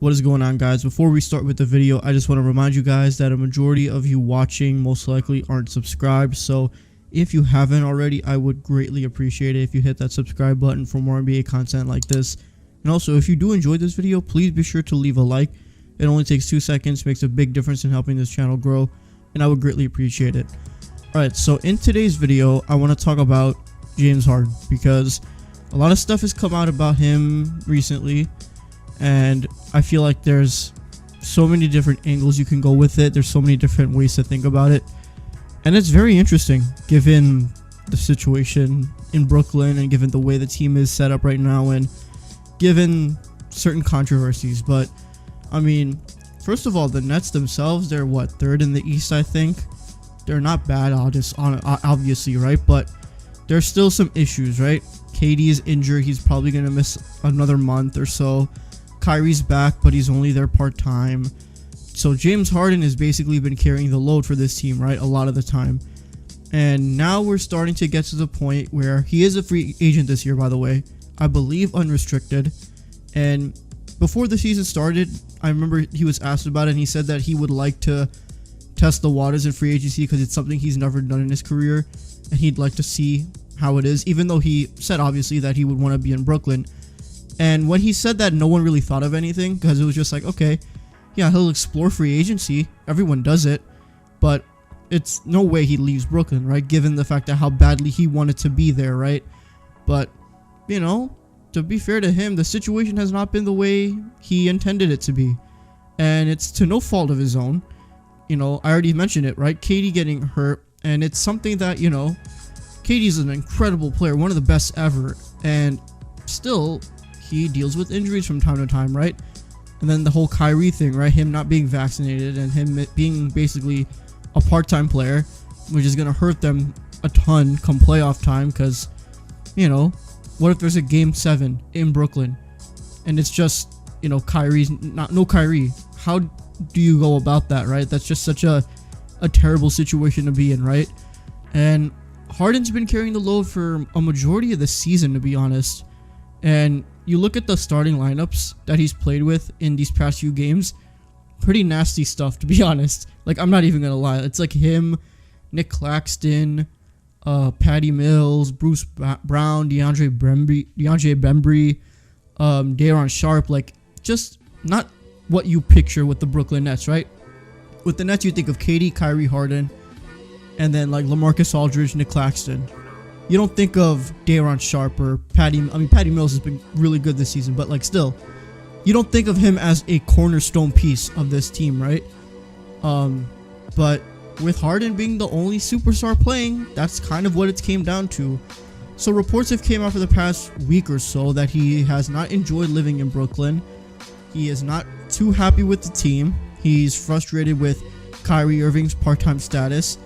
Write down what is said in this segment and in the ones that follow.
What is going on, guys? Before we start with the video, I just want to remind you guys that a majority of you watching most likely aren't subscribed. So if you haven't already, I would greatly appreciate it if you hit that subscribe button for more NBA content like this. And also, if you do enjoy this video, please be sure to leave a like. It only takes 2 seconds, makes a big difference in helping this channel grow, and I would greatly appreciate it. Alright, so in today's video, I want to talk about James Harden, because a lot of stuff has come out about him recently, and I feel like there's so many different angles you can go with it. There's so many different ways to think about it, and it's very interesting given the situation in Brooklyn and given the way the team is set up right now and given certain controversies. But I mean, first of all, the Nets themselves, they're what, third in the East, I think. They're not bad, obviously, right? But there's still some issues, right? KD is injured. He's probably going to miss another month or so. Kyrie's back, but he's only there part-time. So James Harden has basically been carrying the load for this team, right? A lot of the time. And now we're starting to get to the point where he is a free agent this year, by the way. I believe unrestricted. And before the season started, I remember he was asked about it, and he said that he would like to test the waters in free agency because it's something he's never done in his career, and he'd like to see how it is, even though he said obviously that he would want to be in Brooklyn. And when he said that, no one really thought of anything, because it was just like, okay, yeah, he'll explore free agency, everyone does it, but it's no way he leaves Brooklyn, right, given the fact that how badly he wanted to be there, right? But you know, to be fair to him, the situation has not been the way he intended it to be, and it's to no fault of his own. You know, I already mentioned it, right? KD getting hurt, and it's something that, you know, KD's an incredible player, one of the best ever, and still he deals with injuries from time to time, right? And then the whole Kyrie thing, right? Him not being vaccinated and him being basically a part-time player, which is going to hurt them a ton come playoff time, because, you know, what if there's a game 7 in Brooklyn and it's just, you know, no Kyrie? How do you go about that, right? That's just such a terrible situation to be in, right? And Harden's been carrying the load for a majority of the season, to be honest. And you look at the starting lineups that he's played with in these past few games, pretty nasty stuff, to be honest. Like, I'm not even gonna lie, it's like him, Nick Claxton, Patty Mills, Bruce Brown, DeAndre Bembry, Daron Sharp. Like, just not what you picture with the Brooklyn Nets, right? With the Nets, you think of KD, Kyrie, Harden, and then like LaMarcus Aldridge, Nick Claxton. You don't think of Daron Sharp or Patty Mills has been really good this season, but like still, you don't think of him as a cornerstone piece of this team, right? But with Harden being the only superstar playing, that's kind of what it came down to. So reports have came out for the past week or so that he has not enjoyed living in Brooklyn. He is not too happy with the team. He's frustrated with Kyrie Irving's part-time status.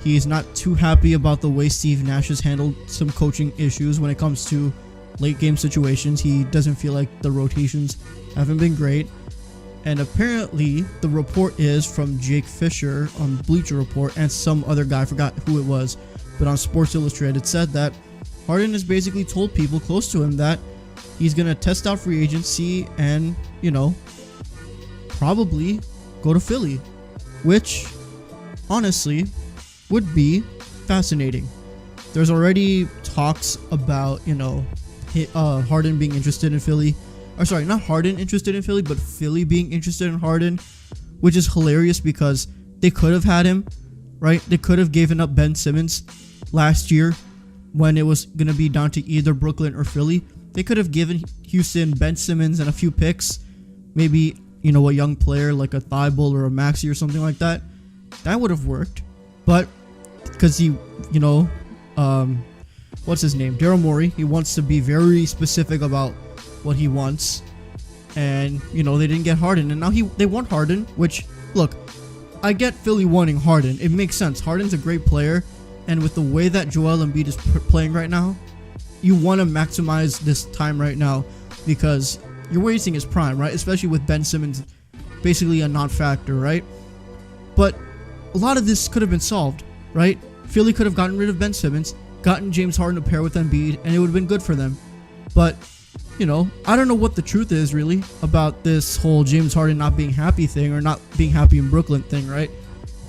He is not too happy about the way Steve Nash has handled some coaching issues when it comes to late game situations. He doesn't feel like the rotations haven't been great. And apparently the report is from Jake Fisher on Bleacher Report and some other guy, I forgot who it was, but on Sports Illustrated said that Harden has basically told people close to him that he's going to test out free agency and, you know, probably go to Philly, which honestly would be fascinating. There's already talks about, you know, Harden being interested in Philly. Or sorry, not Harden interested in Philly, but Philly being interested in Harden, which is hilarious because they could have had him, right? They could have given up Ben Simmons last year when it was going to be down to either Brooklyn or Philly. They could have given Houston Ben Simmons and a few picks, maybe, you know, a young player like a Thibault or a Maxey or something like that. That would have worked. But because he, you know, what's his name? Daryl Morey, he wants to be very specific about what he wants, and you know, they didn't get Harden, and now they want Harden, which, look, I get Philly wanting Harden. It makes sense. Harden's a great player, and with the way that Joel Embiid is playing right now, you want to maximize this time right now because you're wasting his prime, right? Especially with Ben Simmons basically a non-factor, right? But a lot of this could have been solved, right? Philly could have gotten rid of Ben Simmons, gotten James Harden to pair with Embiid, and it would have been good for them. But I don't know what the truth is really about this whole James Harden not being happy thing, or not being happy in Brooklyn thing, right?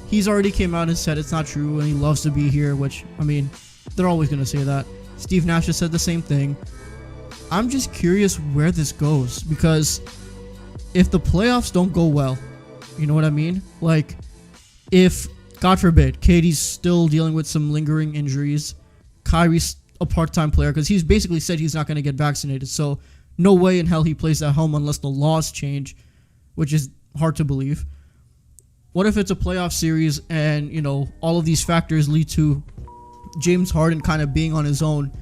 He's already came out and said it's not true and he loves to be here, which, I mean, they're always going to say that. Steve Nash has said the same thing. I'm just curious where this goes, because if the playoffs don't go well, you know what I mean? Like, if, God forbid, KD's still dealing with some lingering injuries, Kyrie's a part-time player, because he's basically said he's not going to get vaccinated, so no way in hell he plays at home unless the laws change, which is hard to believe. What if it's a playoff series and, all of these factors lead to James Harden kind of being on his own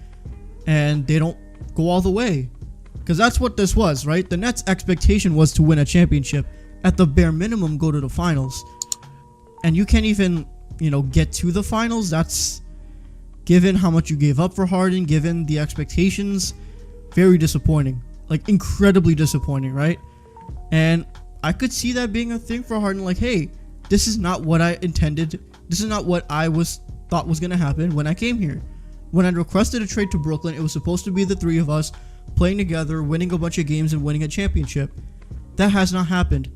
and they don't go all the way? Because that's what this was, right? The Nets' expectation was to win a championship. At the bare minimum, go to the finals. And you can't even, get to the finals. That's, given how much you gave up for Harden, given the expectations, very disappointing. Like, incredibly disappointing, right? And I could see that being a thing for Harden. Like, hey, this is not what I intended. This is not what I thought was going to happen when I came here. When I requested a trade to Brooklyn, it was supposed to be the three of us playing together, winning a bunch of games, and winning a championship. That has not happened.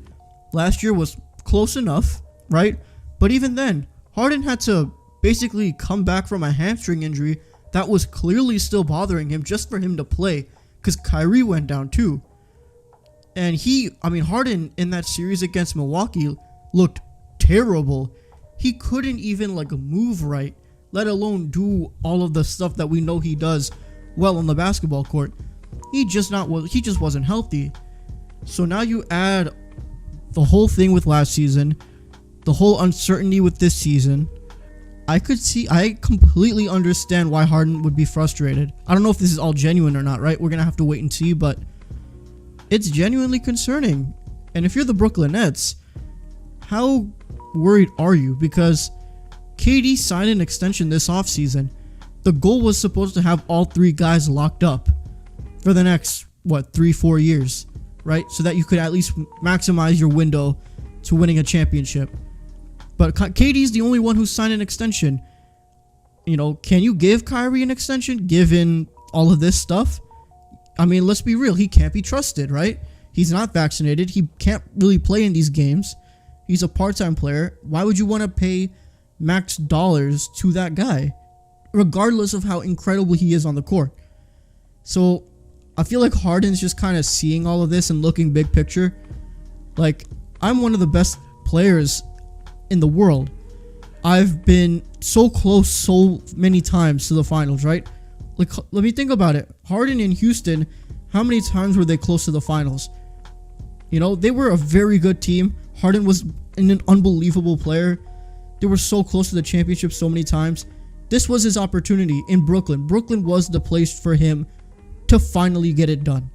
Last year was close enough, right? But even then, Harden had to basically come back from a hamstring injury that was clearly still bothering him just for him to play, because Kyrie went down too. And Harden in that series against Milwaukee looked terrible. He couldn't even move right, let alone do all of the stuff that we know he does well on the basketball court. He just wasn't healthy. So now you add the whole thing with last season, the whole uncertainty with this season. I completely understand why Harden would be frustrated. I don't know if this is all genuine or not, right? We're gonna have to wait and see, but it's genuinely concerning. And if you're the Brooklyn Nets, how worried are you? Because KD signed an extension this offseason. The goal was supposed to have all three guys locked up for the next, 3-4 years, right? So that you could at least maximize your window to winning a championship. But KD's the only one who signed an extension. Can you give Kyrie an extension given all of this stuff? I mean, let's be real. He can't be trusted, right? He's not vaccinated. He can't really play in these games. He's a part-time player. Why would you want to pay max dollars to that guy, regardless of how incredible he is on the court? So I feel like Harden's just kind of seeing all of this and looking big picture. Like, I'm one of the best players in the world. I've been so close so many times to the finals, right? Like, let me think about it. Harden in Houston, how many times were they close to the finals? They were a very good team. Harden was an unbelievable player. They were so close to the championship so many times. This was his opportunity in Brooklyn. Brooklyn was the place for him to finally get it done.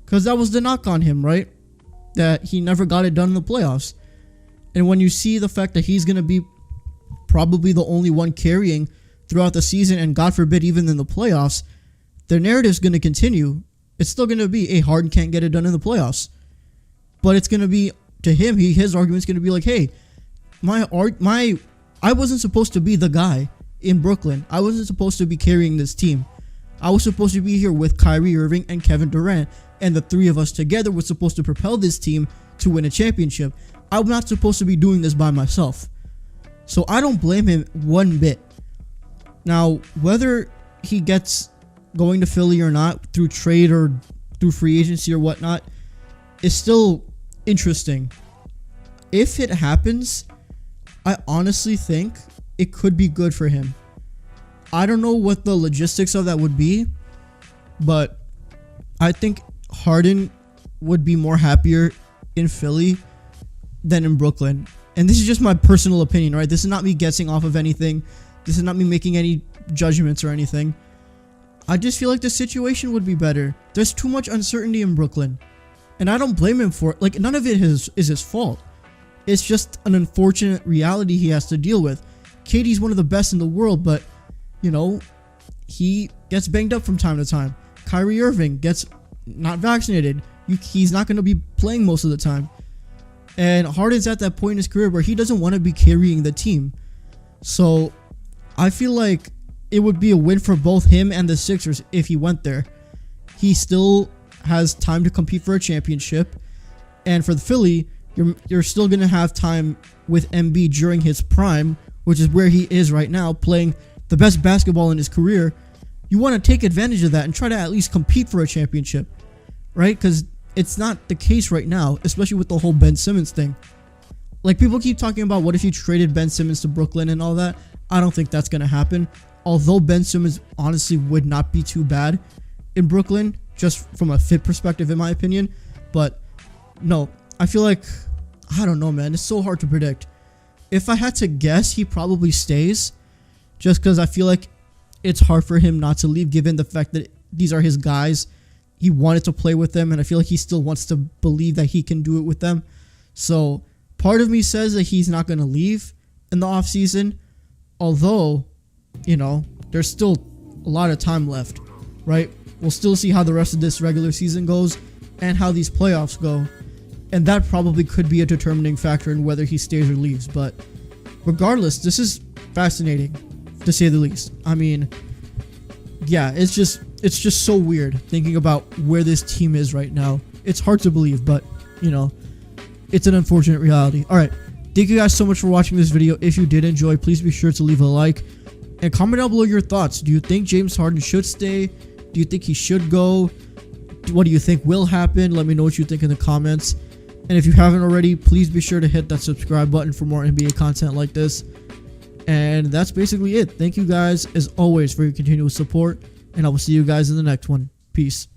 Because that was the knock on him, right? That he never got it done in the playoffs. And when you see the fact that he's going to be probably the only one carrying throughout the season, and God forbid even in the playoffs, their narrative is going to continue. It's still going to be, hey, Harden can't get it done in the playoffs. But it's going to be, to him, his argument's going to be like, hey, I wasn't supposed to be the guy in Brooklyn. I wasn't supposed to be carrying this team. I was supposed to be here with Kyrie Irving and Kevin Durant, and the three of us together were supposed to propel this team to win a championship. I'm not supposed to be doing this by myself. So I don't blame him one bit. Now, whether he gets going to Philly or not, through trade or through free agency or whatnot, is still interesting. If it happens, I honestly think it could be good for him. I don't know what the logistics of that would be, but I think Harden would be more happier in Philly than in Brooklyn. And this is just my personal opinion, right? This is not me guessing off of anything. This is not me making any judgments or anything. I just feel like the situation would be better. There's too much uncertainty in Brooklyn. And I don't blame him for it. Like, none of it is his fault. It's just an unfortunate reality he has to deal with. KD's one of the best in the world, but, he gets banged up from time to time. Kyrie Irving gets not vaccinated. He's not going to be playing most of the time. And Harden's at that point in his career where he doesn't want to be carrying the team. So I feel like it would be a win for both him and the Sixers if he went there. He still has time to compete for a championship, and for the Philly, you're still gonna have time with Embiid during his prime, which is where he is right now, playing the best basketball in his career. You want to take advantage of that and try to at least compete for a championship, right? Because it's not the case right now, especially with the whole Ben Simmons thing. Like, people keep talking about what if you traded Ben Simmons to Brooklyn and all that. I don't think that's going to happen. Although Ben Simmons honestly would not be too bad in Brooklyn, just from a fit perspective, in my opinion. But no, I feel like, I don't know, man. It's so hard to predict. If I had to guess, he probably stays, just because I feel like it's hard for him not to leave, given the fact that these are his guys. He wanted to play with them, and I feel like he still wants to believe that he can do it with them. So part of me says that he's not going to leave in the offseason, although, you know, there's still a lot of time left, right? We'll still see how the rest of this regular season goes and how these playoffs go, and that probably could be a determining factor in whether he stays or leaves. But regardless, this is fascinating, to say the least. I mean, yeah, it's just so weird thinking about where this team is right now. It's hard to believe, but, you know, it's an unfortunate reality. All right, thank you guys so much for watching this video. If you did enjoy, please be sure to leave a like and comment down below your thoughts. Do you think James Harden should stay? Do you think he should go? What do you think will happen? Let me know what you think in the comments. And if you haven't already, please be sure to hit that subscribe button for more NBA content like this. And that's basically it. Thank you guys, as always, for your continuous support, and I will see you guys in the next one. Peace.